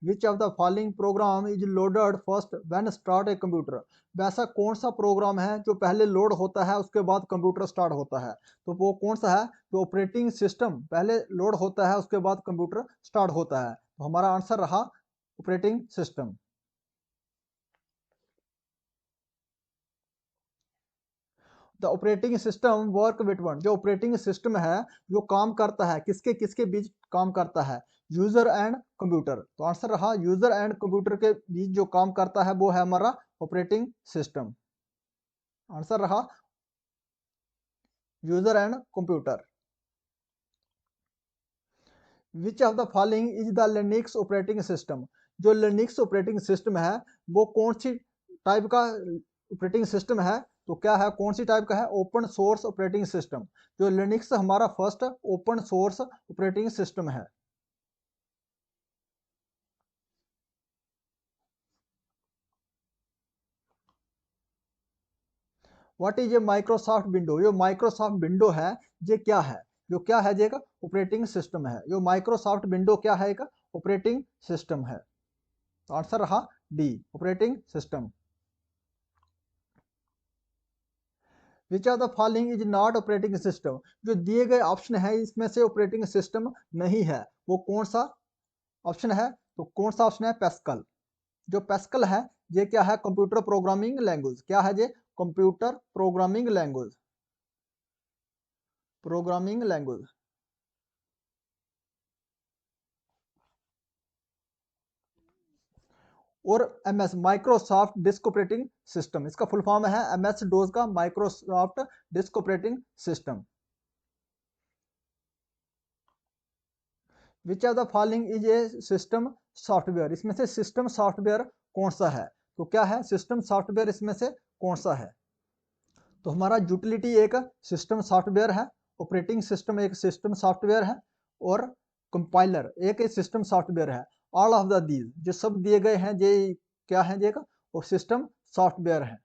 Which of the following programme is loaded first when start a computer. वैसा कौन सा programme है जो पहले लोड होता है उसके बाद कंप्यूटर स्टार्ट होता है? तो वो कौन सा है? तो ऑपरेटिंग सिस्टम पहले लोड होता है उसके बाद कंप्यूटर स्टार्ट होता है, तो हमारा आंसर रहा operating system. The operating system work with one. जो ऑपरेटिंग सिस्टम है वो काम करता है किसके किसके बीच काम करता है? User and computer. तो आंसर रहा यूजर एंड कंप्यूटर के बीच जो काम करता है वो है हमारा ऑपरेटिंग सिस्टम। आंसर रहा user and computer. Which of the following is the Linux operating system. जो लिनक्स ऑपरेटिंग सिस्टम है वो कौन सी टाइप का ऑपरेटिंग सिस्टम है? तो क्या है, कौन सी टाइप का है? Open source operating system. जो लिनक्स हमारा first open source operating system है। What is a Microsoft window. जो माइक्रोसॉफ्ट विंडो है ये क्या है? जो क्या है ये ऑपरेटिंग सिस्टम है। जो माइक्रोसॉफ्ट विंडो क्या है? एक ऑपरेटिंग सिस्टम है। तो आंसर रहा D operating system. Which of the following is not operating system. जो दिए गए ऑप्शन है इसमें से ऑपरेटिंग सिस्टम नहीं है, वो कौन सा ऑप्शन है? तो कौन सा ऑप्शन है? पैस्कल। जो पैस्कल है ये क्या है? Computer programming language. क्या है ये? Computer programming language. Programming language. और MS Microsoft disk operating system, इसका फुल फॉर्म है एमएस डोज का Microsoft disk operating system. Which of the following is a system software. इसमें से सिस्टम सॉफ्टवेयर कौन सा है? तो क्या है सिस्टम सॉफ्टवेयर इसमें से कौन सा है? तो हमारा यूटिलिटी एक सिस्टम सॉफ्टवेयर है, ऑपरेटिंग सिस्टम एक सिस्टम सॉफ्टवेयर है, और कंपाइलर एक सिस्टम सॉफ्टवेयर है। ऑल ऑफ द दीज जो सब दिए गए हैं ये क्या है? ये वो सिस्टम सॉफ्टवेयर है।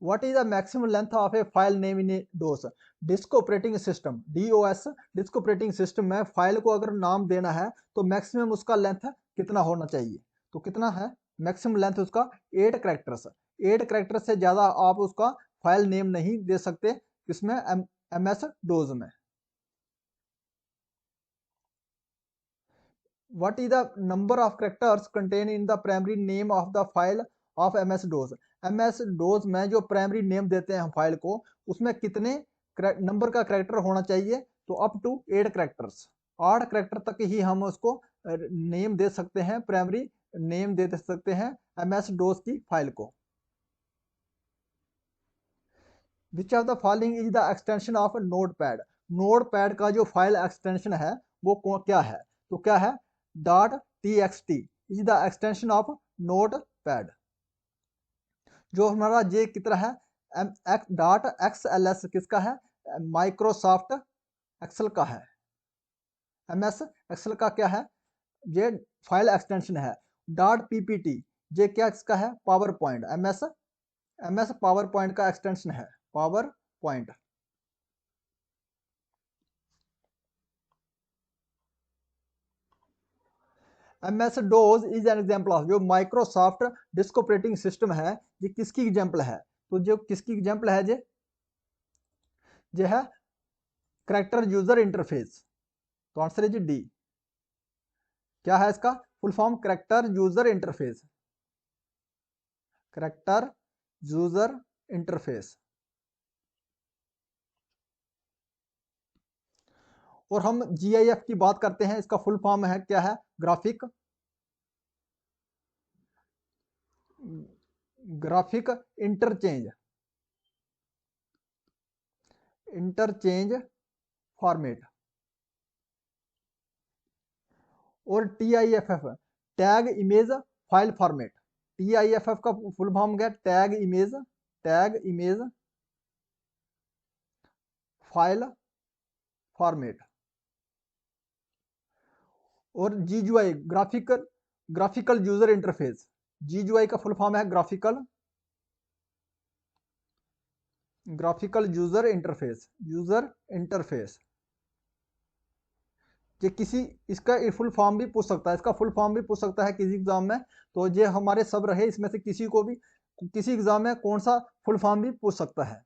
What is the maximum length of a file name in a DOS? Disc operating system DOS disc operating system में फाइल को अगर नाम देना है तो मैक्सिमम उसका लेंथ कितना होना चाहिए? तो कितना है मैक्सिमम लेंथ उसका? 8 करेक्टर्स। 8 करेक्टर से ज्यादा आप उसका फाइल नेम नहीं दे सकते किसमें? MS डोज में। What is the number of characters contained in the primary name of the file of MS DOS? MS DOS में जो प्राइमरी नेम देते हैं हम फाइल को उसमें कितने नंबर का करेक्टर होना चाहिए? तो अप टू 8 करेक्टर्स। 8 करेक्टर तक ही हम उसको नेम दे सकते हैं, प्राइमरी नेम दे सकते हैं MS DOS की फाइल को। विच of the following is the extension of notepad. Notepad का जो फाइल एक्सटेंशन है वो क्या है? तो क्या है? .txt is the extension of note pad. जो हमारा ये कितना है? .xls किसका है? माइक्रोसॉफ्ट एक्सेल का है। MS एक्सेल का क्या है? ये फाइल एक्सटेंशन है। .ppt ये क्या किसका है? Power point. MS power point का एक्सटेंशन है, power point. MS DOS is an example of. जो माइक्रोसॉफ्ट डिस्क ऑपरेटिंग सिस्टम है ये किसकी एग्जाम्पल है? तो जो किसकी एग्जाम्पल है ये है करेक्टर यूजर इंटरफेस। तो आंसर है जी डी। क्या है इसका full form? Character user interface. Character user interface. और हम GIF की बात करते हैं, इसका फुल फॉर्म है क्या है? Graphic graphic interchange interchange format. और TIFF tag image file format. TIFF का फुल फॉर्म क्या? Tag image file format. और GUI graphical user interface. GUI का फुल फॉर्म है ग्राफिकल यूजर इंटरफेस। ये किसी इसका फुल फॉर्म भी पूछ सकता है, इसका फुल फॉर्म भी पूछ सकता है किसी एग्जाम में। तो ये हमारे सब रहे, इसमें से किसी को भी किसी एग्जाम में कौन सा फुल फॉर्म भी पूछ सकता है।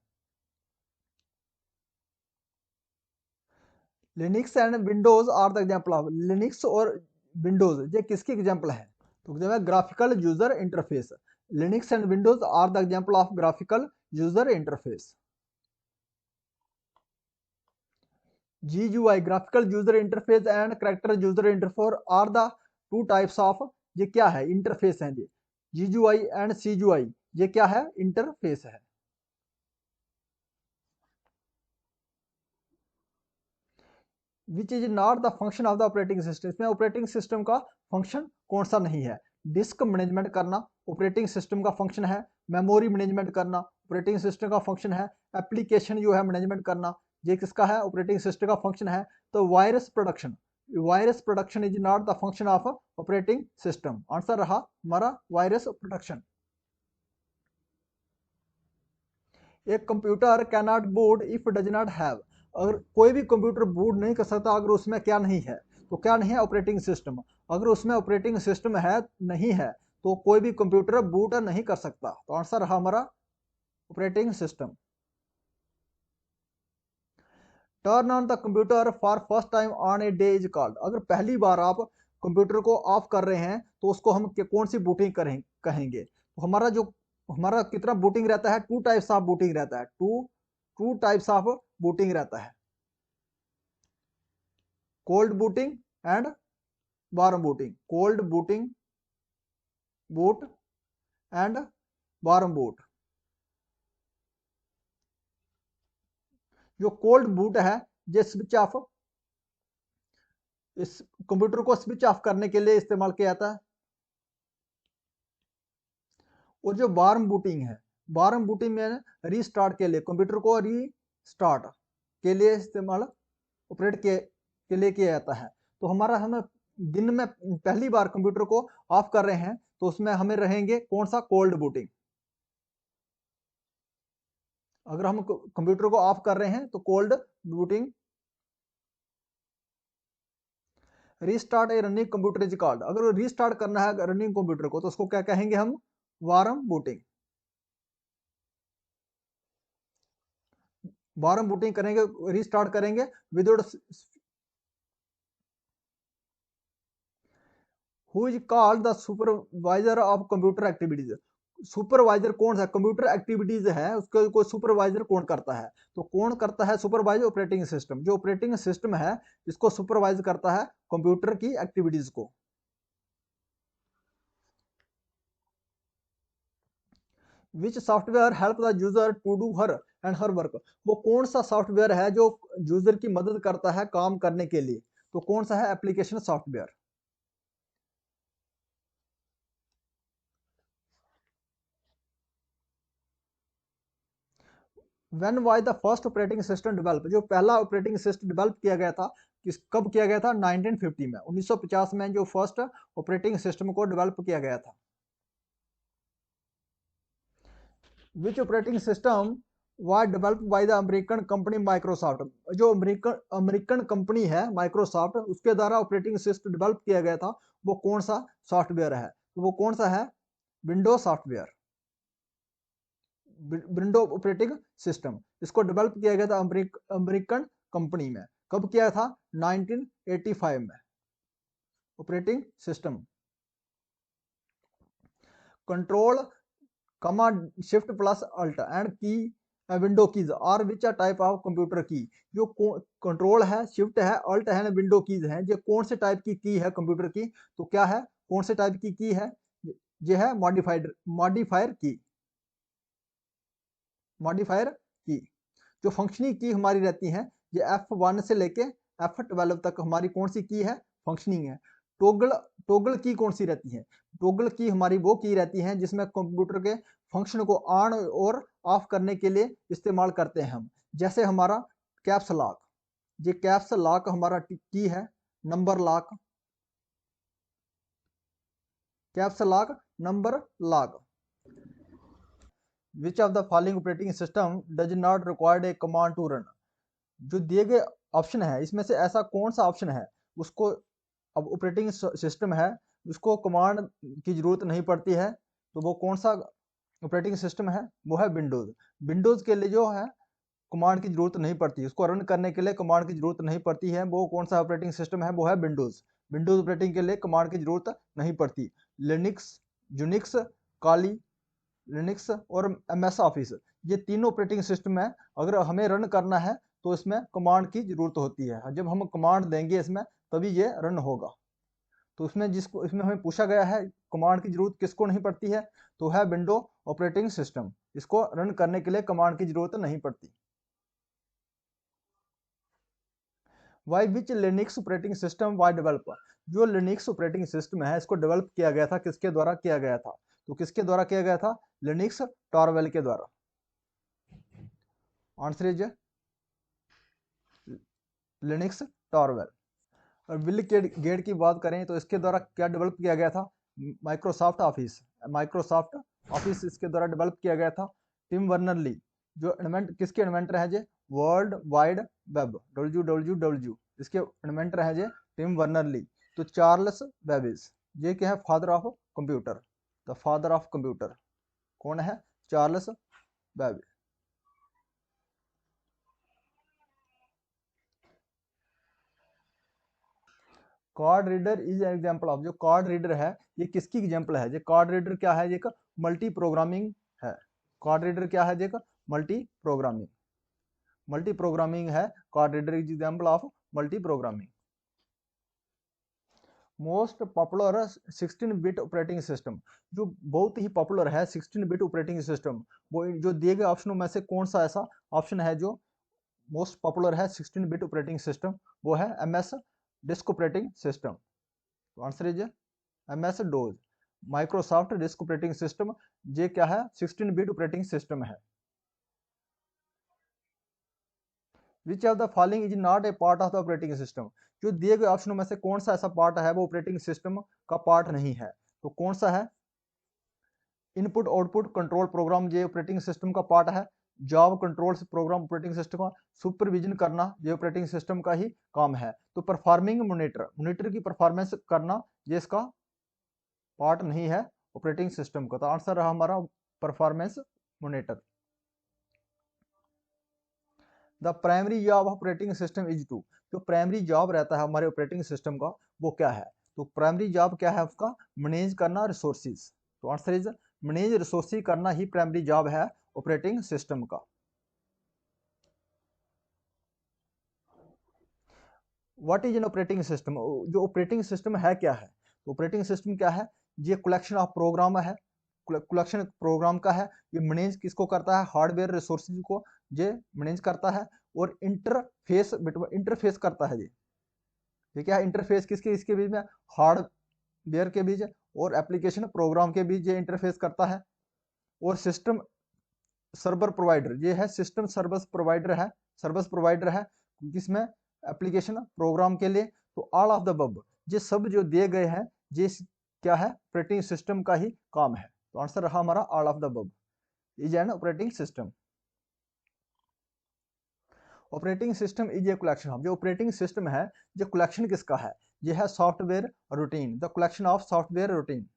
Linux and Windows are the example of, Linux और विंडोज ये किसकी एग्जाम्पल है? तो जब है graphical user interface, Linux and Windows are the example of graphical user interface. GUI graphical user interface and character user interface are the two types of, ये क्या है? इंटरफेस है ये। GUI एंड CUI ये क्या है? इंटरफेस है। Which is not the function of the operating system, इसमें ऑपरेटिंग सिस्टम का फंक्शन कौन सा नहीं है? डिस्क मैनेजमेंट करना ऑपरेटिंग सिस्टम का फंक्शन है, मेमोरी मैनेजमेंट करना ऑपरेटिंग सिस्टम का फंक्शन है, एप्लीकेशन जो है मैनेजमेंट करना ये किसका है? ऑपरेटिंग सिस्टम का फंक्शन है। तो virus production is not the function of operating system. Answer रहा हमारा वायरस प्रोडक्शन। एक computer can not boot if does not have, अगर कोई भी कंप्यूटर बूट नहीं कर सकता अगर उसमें क्या नहीं है? तो क्या नहीं है? Operating system. अगर उसमें ऑपरेटिंग सिस्टम है नहीं है तो कोई भी कंप्यूटर बूट नहीं कर सकता। तो आंसर रहा हमारा operating system. Turn on the computer for first time on a day is called, अगर पहली बार आप कंप्यूटर को ऑफ कर रहे हैं तो उसको हम कौन सी बूटिंग कहेंगे? तो हमारा कितना बूटिंग रहता है? टू टाइप्स ऑफ बूटिंग रहता है, टू टाइप्स ऑफ बूटिंग रहता है, cold booting and warm booting. Cold booting boot and warm boot. जो कोल्ड बूट है ये स्विच ऑफ, इस कंप्यूटर को स्विच ऑफ करने के लिए इस्तेमाल किया जाता है। और जो वार्म बूटिंग है, वार्म बूटिंग में रीस्टार्ट के लिए, कंप्यूटर को रीस्टार्ट के लिए इस्तेमाल ऑपरेट के लिए किया जाता है। तो हम दिन में पहली बार कंप्यूटर को ऑफ कर रहे हैं तो उसमें हमें रहेंगे कौन सा? Cold booting. अगर हम कंप्यूटर को ऑफ कर रहे हैं तो cold booting. Restart A running computer is called, अगर रीस्टार्ट करना है रनिंग कंप्यूटर को तो उसको क्या कहेंगे हम? Warm booting. वार्म बूटिंग करेंगे, रीस्टार्ट करेंगे without. Who is called the supervisor of computer activities, supervisor कौन है? कंप्यूटर एक्टिविटीज है उसको कोई सुपरवाइजर कौन करता है? तो कौन करता है सुपरवाइज? Operating system. जो ऑपरेटिंग सिस्टम है इसको सुपरवाइज करता है कंप्यूटर की एक्टिविटीज को। Which software help the user to do हर एंड हर वर्क, वो कौन सा सॉफ्टवेयर है जो यूजर की मदद करता है काम करने के लिए? तो कौन सा है? Application software. When was the first operating system develop, जो पहला ऑपरेटिंग सिस्टम डेवलप किया गया था कब किया गया था? 1950 में, 1950 में जो फर्स्ट ऑपरेटिंग सिस्टम को डेवलप किया गया था। Which operating system was developed by the American company Microsoft, जो अमेरिकन कंपनी है माइक्रोसॉफ्ट उसके द्वारा ऑपरेटिंग सिस्टम डेवलप किया गया था वो कौन सा सॉफ्टवेयर है? तो वो कौन सा है? Windows software, window operating system. इसको डेवलप किया गया था अमेरिकन कंपनी में। कब किया था? 1985 में। Operating system control command shift plus alt and key window keys और which are type of computer key, जो कंट्रोल है, शिफ्ट है, अल्ट है, विंडो कीज है, ये कौन से टाइप की है कंप्यूटर की? तो क्या है? कौन से टाइप की है? ये है मॉडिफायर की, मॉडिफायर की। जो फंक्शनिंग की हमारी रहती है ये F1 से लेके F12 तक हमारी कौन सी की है? फंक्शनिंग है। टोगल की कौन सी रहती है? टोगल की हमारी वो की रहती है जिसमें कंप्यूटर के फंक्शन को ऑन और ऑफ करने के लिए इस्तेमाल करते हैं हम। जैसे हमारा कैप्स लॉक, ये कैप्स लॉक हमारा की है, number lock, caps lock, number lock. Which of the following operating system does not required a command to run, जो दिए गए ऑप्शन है इसमें से ऐसा कौन सा ऑप्शन है उसको, अब ऑपरेटिंग सिस्टम है उसको कमांड की जरूरत नहीं पड़ती है, तो वो कौन सा ऑपरेटिंग सिस्टम है? वो है विंडोज। विंडोज के लिए जो है कमांड की जरूरत नहीं पड़ती, उसको रन करने के लिए कमांड की जरूरत नहीं पड़ती है, वो कौन सा ऑपरेटिंग सिस्टम है? वो है विंडोज। विंडोज ऑपरेटिंग के लिए कमांड की जरूरत नहीं पड़ती। लिनक्स, यूनिक्स, काली लिनक्स और एमएस ऑफिस, ये तीनों ऑपरेटिंग सिस्टम है, अगर हमें रन करना है तो इसमें कमांड की जरूरत होती है। जब हम कमांड देंगे इसमें तभी ये रन होगा। तो इसमें हमें पूछा गया है कमांड की जरूरत किसको नहीं पड़ती है, तो है विंडो ऑपरेटिंग सिस्टम, इसको रन करने के लिए कमांड की जरूरत नहीं पड़ती। Why which Linux operating system why develop, जो लिनक्स ऑपरेटिंग सिस्टम है इसको डेवलप किया गया था, किसके द्वारा किया गया था? तो किसके द्वारा किया गया था? लिनक्स टॉरवेल के द्वारा। Answer is Linux Torvalds. और बिल गेट की बात करें तो इसके द्वारा क्या डेवलप किया गया था? Microsoft office. माइक्रोसॉफ्ट ऑफिस इसके द्वारा डेवलप किया गया था। टिम वर्नर ली, जो किसके इन्वेंटर है जे? वर्ल्ड वाइड वेब, WWW, इसके इन्वेंटर है जे टिम वर्नर ली। तो चार्ल्स बेबेज, ये क्या है? Father of computer, the father of computer कौन है? Charles Babbage. Card reader is example of, जो कार्ड रीडर है ये किसकी एग्जाम्पल है? जो कार्ड रीडर क्या है? एक मल्टी प्रोग्रामिंग है। कार्ड रीडर क्या है? एक मल्टी प्रोग्रामिंग, मल्टी प्रोग्रामिंग है। Card reader is example of multi programming. Most popular 16 bit operating system, जो बहुत ही पॉपुलर है 16 बिट ऑपरेटिंग सिस्टम, वो जो दिए गए ऑप्शनों में से कौन सा ऐसा ऑप्शन है जो मोस्ट पॉपुलर है 16 बिट ऑपरेटिंग सिस्टम? वो है MS डिस्क ऑपरेटिंग सिस्टम। तो answer is MS dose. Microsoft disk operating system, ये क्या है? 16 बिट ऑपरेटिंग सिस्टम है। विच of the following is not a part of the operating system, जो दिए गए ऑप्शनों में से कौन सा ऐसा पार्ट है वो ऑपरेटिंग सिस्टम का पार्ट नहीं है? तो कौन सा है? इनपुट आउटपुट कंट्रोल प्रोग्राम, ये ऑपरेटिंग सिस्टम का पार्ट है। Job control program operating system का। सुपरविजन करना ये ऑपरेटिंग सिस्टम का ही काम है। तो परफॉर्मिंग मॉनिटर, मॉनिटर की परफॉर्मेंस करना ये इसका पार्ट नहीं है ऑपरेटिंग सिस्टम का। तो आंसर रहा हमारा performance monitor. The primary job operating system is to, जो प्राइमरी जॉब रहता है हमारे ऑपरेटिंग सिस्टम का वो क्या है? तो प्राइमरी जॉब क्या है उसका? मैनेज करना रिसोर्सिस। तो आंसर इज मैनेज रिसोर्सिस करना ही प्राइमरी जॉब है ऑपरेटिंग सिस्टम का। What is an operating system, जो ऑपरेटिंग सिस्टम है क्या है? तो ऑपरेटिंग सिस्टम क्या है? ये कलेक्शन ऑफ प्रोग्राम है, कलेक्शन प्रोग्राम का है। ये मैनेज किसको करता है? हार्डवेयर रिसोर्सेज को ये मैनेज करता है। और इंटरफेस करता है ये क्या है? इंटरफेस किसके इसके बीच में? हार्डवेयर के बीच और एप्लीकेशन प्रोग्राम के बीच ये इंटरफेस करता है। और सिस्टम सर्वर प्रोवाइडर, ये है सिस्टम सर्विस प्रोवाइडर है, सर्विस प्रोवाइडर है जिसमें एप्लीकेशन प्रोग्राम के लिए। तो ऑल ऑफ द अबव, ये सब जो दिए गए हैं ये क्या है? ऑपरेटिंग सिस्टम का ही काम है। तो आंसर रहा हमारा all of the above is an operating system. Operating system is a collection of, जो ऑपरेटिंग सिस्टम है ये कलेक्शन किसका है? ये है software routine, the collection of software routine.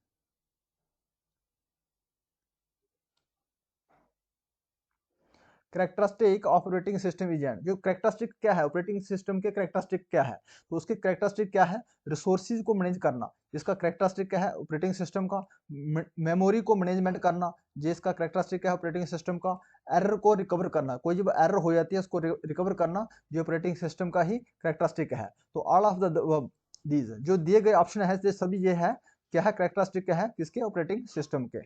Characteristic of operating system is and, जो करेक्टरिस्टिक क्या है ऑपरेटिंग सिस्टम के? करेक्टरिस्टिक क्या है? तो उसके करेक्टरिस्टिक क्या है? रिसोर्सेज को मैनेज करना, जिसका करेक्टरिस्टिक क्या है ऑपरेटिंग सिस्टम का? मेमोरी को मैनेजमेंट करना, जिसका करेक्टरिस्टिक क्या है ऑपरेटिंग सिस्टम का? एरर को रिकवर करना, कोई जब एरर हो जाती है उसको रिकवर करना, जो ऑपरेटिंग सिस्टम का ही करेक्टरिस्टिक है। तो ऑल ऑफ द दीज जो दिए गए ऑप्शन है ये सभी ये है क्या है? करेक्टरिस्टिक क्या है किसके? ऑपरेटिंग सिस्टम के।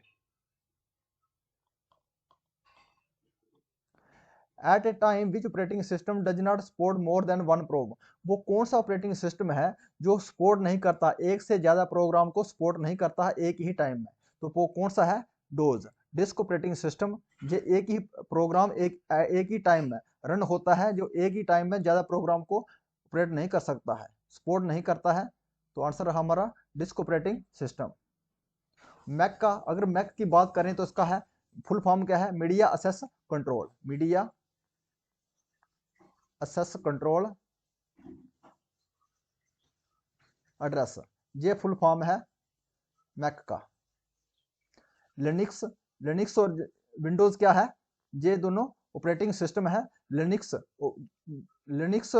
At a time which operating system does not support more than one program, वो कौन सा ऑपरेटिंग सिस्टम है जो सपोर्ट नहीं करता, एक से ज्यादा प्रोग्राम को सपोर्ट नहीं करता है एक ही टाइम में? तो वो कौन सा है? डोज डिस्क ऑपरेटिंग सिस्टम, ये एक ही प्रोग्राम एक ही टाइम में रन होता है, जो एक ही टाइम में ज्यादा प्रोग्राम को ऑपरेट नहीं कर सकता है, सपोर्ट नहीं करता है। तो आंसर हमारा डिस्क ऑपरेटिंग सिस्टम। मैक का, अगर मैक की बात करें तो इसका है फुल फॉर्म क्या है? Media assess control, media assess control address, ये फुल फॉर्म है मैक का। लिनक्स, लिनक्स और विंडोज क्या है, ये दोनों ऑपरेटिंग सिस्टम है। लिनक्स, लिनक्स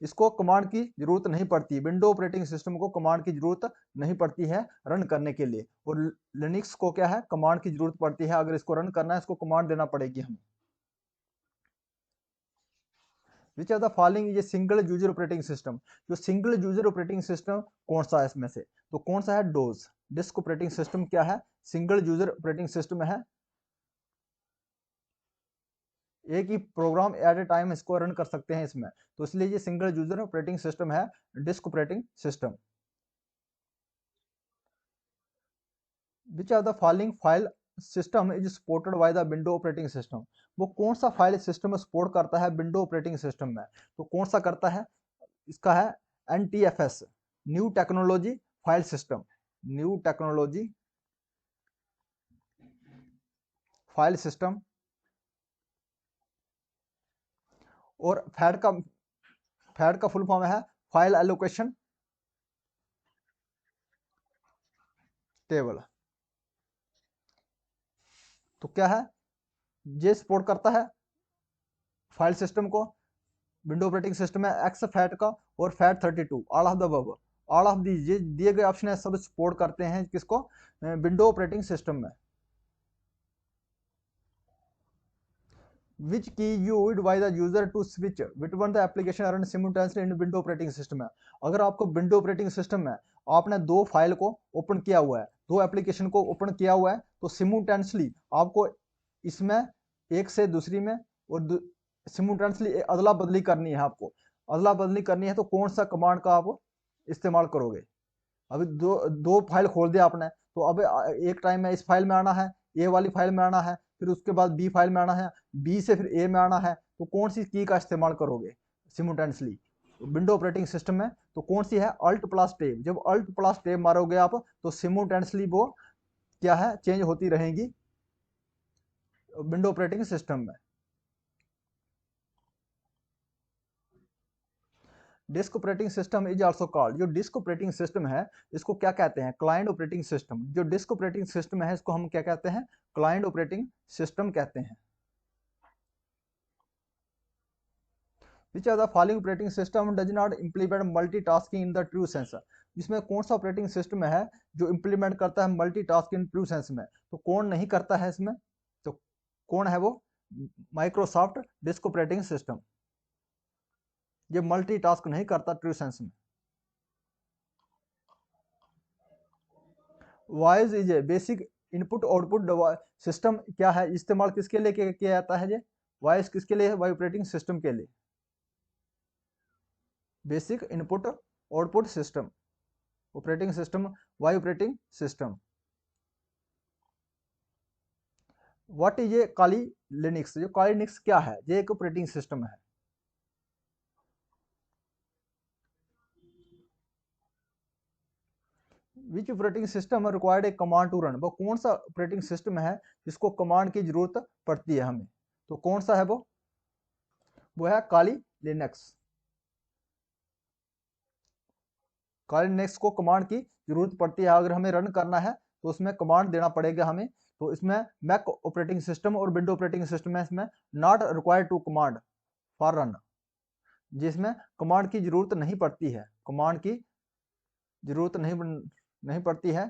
इसको कमांड की जरूरत नहीं पड़ती, विंडो ऑपरेटिंग सिस्टम को कमांड की जरूरत नहीं पड़ती है रन करने के लिए, और लिनक्स को क्या है, कमांड की जरूरत पड़ती है। अगर इसको रन करना है, इसको कमांड देना पड़ेगी हमें। Which are the following is a single user operating system, जो सिंगल यूजर ऑपरेटिंग सिस्टम कौन सा है इसमें से, तो कौन सा है, डोज। डिस्क ऑपरेटिंग सिस्टम क्या है, सिंगल यूजर ऑपरेटिंग सिस्टम है, एक ही प्रोग्राम एट ए टाइम इसको रन कर सकते हैं इसमें, तो इसलिए ये सिंगल यूजर ऑपरेटिंग सिस्टम है, disk operating system. Which are the following file system is supported by the window operating system, वो कौन सा फाइल सिस्टम सपोर्ट करता है विंडो ऑपरेटिंग सिस्टम में, तो कौन सा करता है, इसका है NTFS, new technology file system, new technology file system. और फैड का फुल फॉर्म है फाइल एलोकेशन टेबल। तो क्या है, ये सपोर्ट करता है फाइल सिस्टम को, विंडो ऑपरेटिंग सिस्टम है एक्स फैट का और fat 32, all of the above, all of the, ये दिए गए ऑप्शन है सब सपोर्ट करते हैं किसको, विंडो ऑपरेटिंग सिस्टम में। Which key used by the user to switch between the application run simultaneously in window operating system है, अगर आपको विंडो ऑपरेटिंग सिस्टम में आपने दो फाइल को ओपन किया हुआ है, दो एप्लीकेशन को ओपन किया हुआ है, तो सिमुलटेनियसली आपको इसमें एक से दूसरी में और सिमुलटेनियसली अदला बदली करनी है, आपको अदला बदली करनी है, तो कौन सा कमांड का आप इस्तेमाल करोगे। अभी दो दो फाइल खोल दिया आपने, तो अब एक टाइम में इस फाइल में आना है, ए वाली फाइल में आना है, फिर उसके बाद बी फाइल में आना है, बी से फिर ए में आना है, तो कौन सी की का इस्तेमाल करोगे सिमुलटेनियसली विंडो ऑपरेटिंग सिस्टम में, तो कौन सी है, अल्ट प्लस टेब। जब अल्ट प्लस टेब मारोगे आप, तो सिमुलटेनियसली वो क्या है, चेंज होती रहेंगी विंडो ऑपरेटिंग सिस्टम में। Disc operating system is also called, जो डिस्क ऑपरेटिंग सिस्टम है इसको क्या कहते हैं, क्लाइंट ऑपरेटिंग सिस्टम। जो डिस्क ऑपरेटिंग सिस्टम है इसको हम क्या कहते हैं, क्लाइंट ऑपरेटिंग सिस्टम कहते हैं। Which are the following operating system does not implement multitasking in the true sense, जिसमें कौन सा ऑपरेटिंग सिस्टम है जो इंप्लीमेंट करता है मल्टीटास्किंग इन ट्रू सेंस में, तो कौन नहीं करता है इसमें, तो कौन है वो, माइक्रोसॉफ्ट डिस्क ऑपरेटिंग सिस्टम, ये मल्टीटास्क नहीं करता ट्रू सेंस में। Voice is a basic input output system, क्या है, इस्तेमाल किसके लिए किया जाता है, ये वॉइस किसके लिए है, वाई ऑपरेटिंग सिस्टम के लिए, basic input output system, operating system, why operating system. What is ये काली लिनक्स, जो काली लिनक्स क्या है, ये एक ऑपरेटिंग सिस्टम है। Which operating system required a command to run, वो कौन सा ऑपरेटिंग सिस्टम है जिसको कमांड की जरूरत पड़ती है हमें, तो कौन सा है वो है काली लिनक्स। काली लिनक्स को कमांड की जरूरत पड़ती है, अगर हमें रन करना है तो उसमें कमांड देना पड़ेगा हमें, तो इसमें मैक ऑपरेटिंग सिस्टम और विंडो ऑपरेटिंग सिस्टम है, इसमें not required to command for run, जिसमें कमांड की जरूरत नहीं पड़ती है, कमांड की जरूरत नहीं पड़ती है।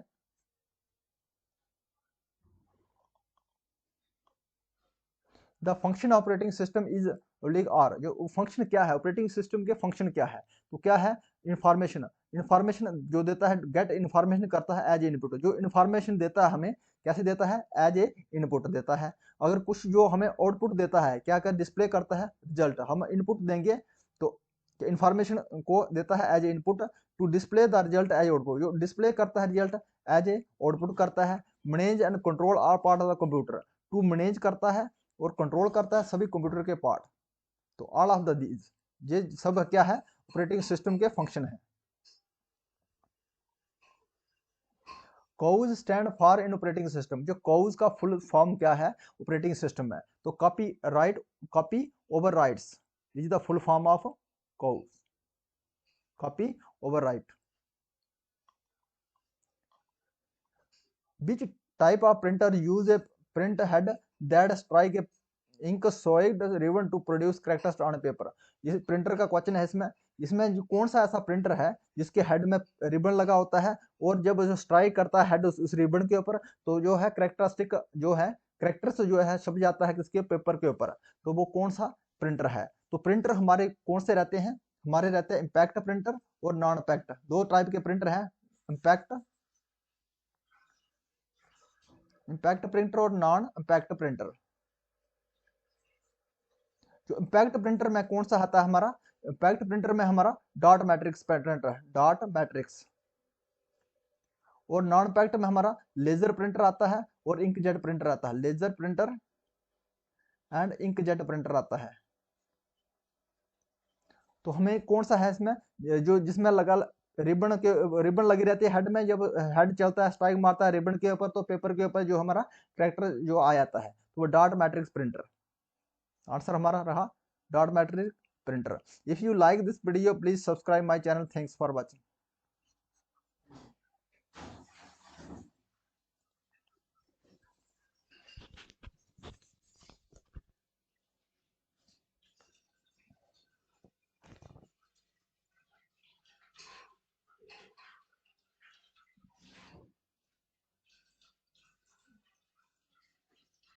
The function operating system is are, जो फंक्शन क्या है, ऑपरेटिंग सिस्टम के फंक्शन क्या है, तो क्या है, इंफॉर्मेशन, इंफॉर्मेशन जो देता है, गेट इंफॉर्मेशन करता है एज ए इनपुट, जो इंफॉर्मेशन देता है हमें कैसे देता है, एज ए इनपुट देता है। अगर कुछ जो हमें आउटपुट देता है, क्या क्या डिस्प्ले करता है, रिजल्ट, हम इनपुट देंगे तो इंफॉर्मेशन को देता है as a input, to display the result as output, जो डिस्प्ले करता है रिजल्ट एज ए आउटपुट करता है। Manage and control are part of the computer, to manage करता है और कंट्रोल करता है सभी कंप्यूटर के पार्ट, तो ऑल ऑफ द दीज, ये सब क्या है, ऑपरेटिंग सिस्टम के फंक्शन है। Cos stand for in operating system, जो कॉज का फुल फॉर्म क्या है ऑपरेटिंग सिस्टम में, तो copy right, copy over rights is the full form of cos, copy over right. Which type of printer use a print head that strike a ink soaked ribbon to produce characters on paper. ये printer का question है इसमें। इसमें जो कौन सा ऐसा printer है जिसके हेड में रिबन लगा होता है और जब जो स्ट्राइक करता है हेड उस रिबन के ऊपर तो जो है कैरेक्टरिस्टिक जो है कैरेक्टर्स जो है छप जाता है किसके पेपर के ऊपर, तो वो कौन सा प्रिंटर है। तो प्रिंटर हमारे कौन से रहते हैं, हमारे रहते हैं इम्पैक्ट प्रिंटर और नॉन इम्पैक्ट। दो टाइप के प्रिंटर हैं, इम्पैक्ट प्रिंटर और नॉन इम्पैक्ट प्रिंटर। जो इम्पैक्ट प्रिंटर में कौन सा आता है हमारा, इम्पैक्ट प्रिंटर में हमारा डॉट मैट्रिक्स प्रिंटर है, डॉट मैट्रिक्स। और नॉन इम्पैक्ट में हमारा लेजर प्रिंटर आता है और इंकजेट प्रिंटर आता है, laser printer and inkjet printer आता है। तो हमें कौन सा है इसमें, जो जिसमें लगा रिबन लगी रहती है हेड में, जब हेड चलता है स्ट्राइक मारता है रिबन के ऊपर तो पेपर के ऊपर जो हमारा कैरेक्टर जो आ जाता है तो वो डॉट मैट्रिक्स प्रिंटर। आंसर हमारा रहा dot matrix printer. If you like this video please subscribe my channel. Thanks for watching.